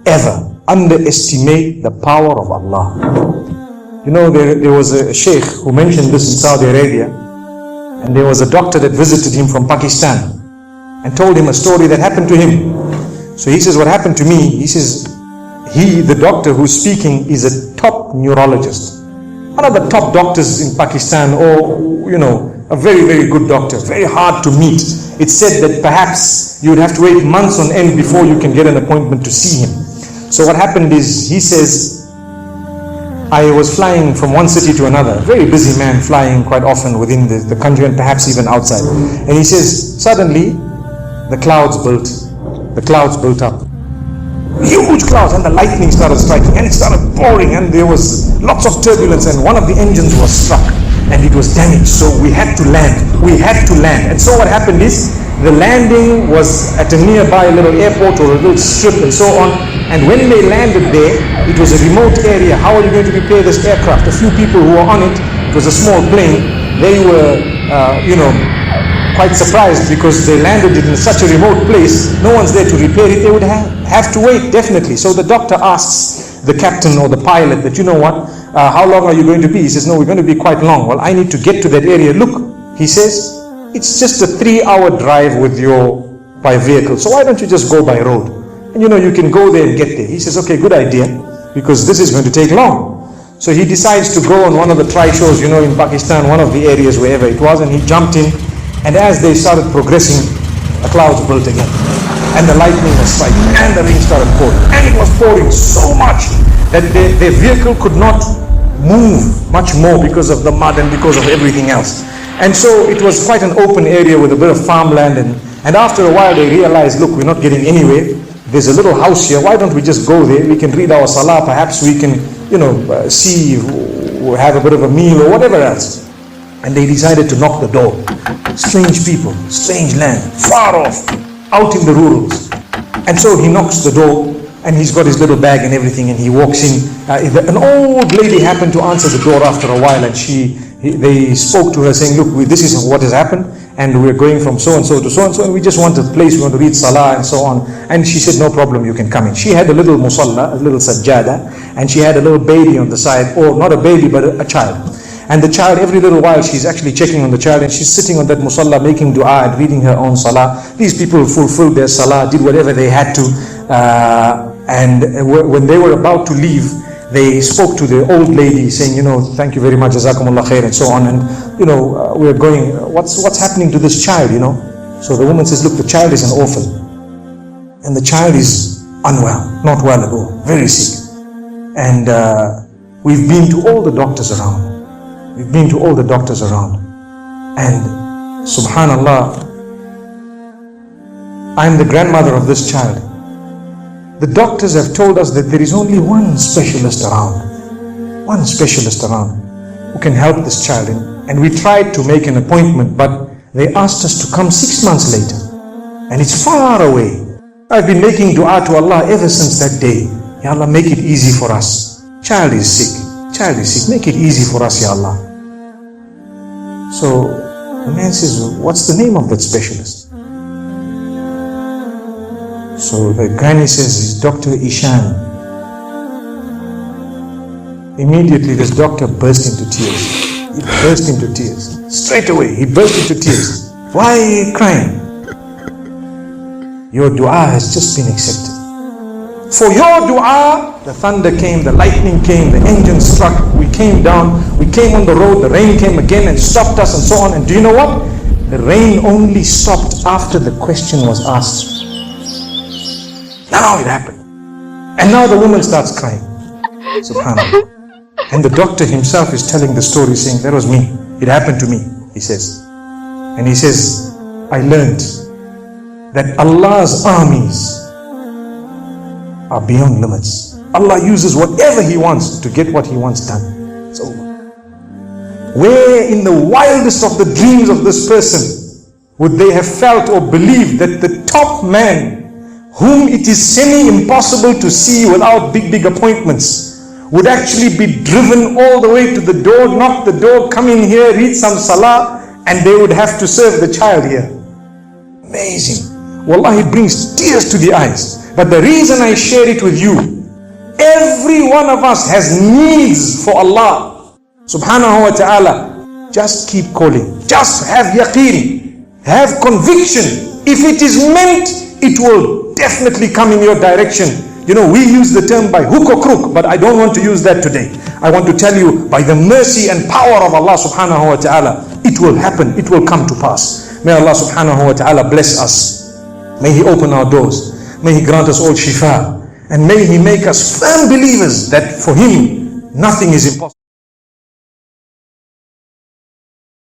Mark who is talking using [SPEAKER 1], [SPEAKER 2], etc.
[SPEAKER 1] Ever underestimate the power of Allah. You know, there was a sheikh who mentioned this in Saudi Arabia, and there was a doctor that visited him from Pakistan and told him a story that happened to him. So he says, what happened to me? He says, the doctor who's speaking is a top neurologist, one of the top doctors in Pakistan, or a very, very good doctor, very hard to meet. It's said that perhaps you would have to wait months on end before you can get an appointment to see him. So what happened is, he says, I was flying from one city to another, very busy man, flying quite often within the country and perhaps even outside. And he says, suddenly the clouds built up. Huge clouds, and the lightning started striking, and it started pouring, and there was lots of turbulence, and one of the engines was struck and it was damaged. So we had to land. And so what happened is, the landing was at a nearby little airport or a little strip and so on. And when they landed there, it was a remote area. How are you going to repair this aircraft? A few people who were on it was a small plane. They were, quite surprised because they landed it in such a remote place. No one's there to repair it. They would have to wait, definitely. So the doctor asks the captain or the pilot that, how long are you going to be? He says, no, we're going to be quite long. Well, I need to get to that area. Look, he says, it's just a 3-hour drive by vehicle. So why don't you just go by road? And you can go there and get there. He says, okay, good idea, because this is going to take long. So he decides to go on one of the tri-shows, in Pakistan, one of the areas, wherever it was, and he jumped in. And as they started progressing, the clouds built again, and the lightning was striking, and the rain started pouring, and it was pouring so much that their vehicle could not move much more because of the mud and because of everything else. And so it was quite an open area with a bit of farmland, and after a while they realized, look, we're not getting anywhere. There's a little house here. Why don't we just go there? We can read our salah. Perhaps we can, see, have a bit of a meal or whatever else. And they decided to knock the door. Strange people, strange land, far off, out in the rurals. And so he knocks the door, and he's got his little bag and everything, and he walks in. An old lady happened to answer the door after a while, and they spoke to her saying, look, this is what has happened, and we're going from so-and-so to so-and-so, and we just want a place, we want to read salah and so on. And she said, no problem, you can come in. She had a little musalla, a little sajjada, and she had a little baby on the side, or not a baby, but a child. And the child, every little while, she's actually checking on the child, and she's sitting on that musalla making dua and reading her own salah. These people fulfilled their salah, did whatever they had to, and when they were about to leave, they spoke to the old lady saying, thank you very much, jazakumullah khair, and so on, and we're going, what's happening to this child, So the woman says, look, the child is an orphan, and the child is unwell, not well at all, very sick, and we've been to all the doctors around. And subhanallah, I'm the grandmother of this child. The doctors have told us that there is only one specialist around who can help this child. And we tried to make an appointment, but they asked us to come 6 months later, and it's far away. I've been making dua to Allah ever since that day. Ya Allah, make it easy for us. Child is sick, make it easy for us, Ya Allah. So the man says, what's the name of that specialist? So the granny says, it's Dr. Ishan. Immediately this doctor burst into tears. Straight away, he burst into tears. Why are you crying? Your dua has just been accepted. For your dua, the thunder came, the lightning came, the engine struck, we came down, we came on the road, the rain came again and stopped us and so on. And do you know what? The rain only stopped after the question was asked. Now it happened. And now the woman starts crying. Subhanallah. And the doctor himself is telling the story saying, that was me. It happened to me, he says. And he says, I learned that Allah's armies are beyond limits. Allah uses whatever He wants to get what He wants done. It's over. Where in the wildest of the dreams of this person would they have felt or believed that the top man, whom it is semi-impossible to see without big appointments, would actually be driven all the way to the door, knock the door, come in here, read some salah, and they would have to serve the child here. amazing. Wallahi, it brings tears to the eyes. But the reason I share it with you, every one of us has needs for Allah subhanahu wa ta'ala. Just keep calling. Just have yaqeen. Have conviction. If it is meant, it will definitely come in your direction. You know, we use the term by hook or crook, but I don't want to use that today. I want to tell you, by the mercy and power of Allah subhanahu wa ta'ala, it will happen, it will come to pass. May Allah subhanahu wa ta'ala bless us. May He open our doors. May He grant us all shifa. And may He make us firm believers that for Him, nothing is impossible.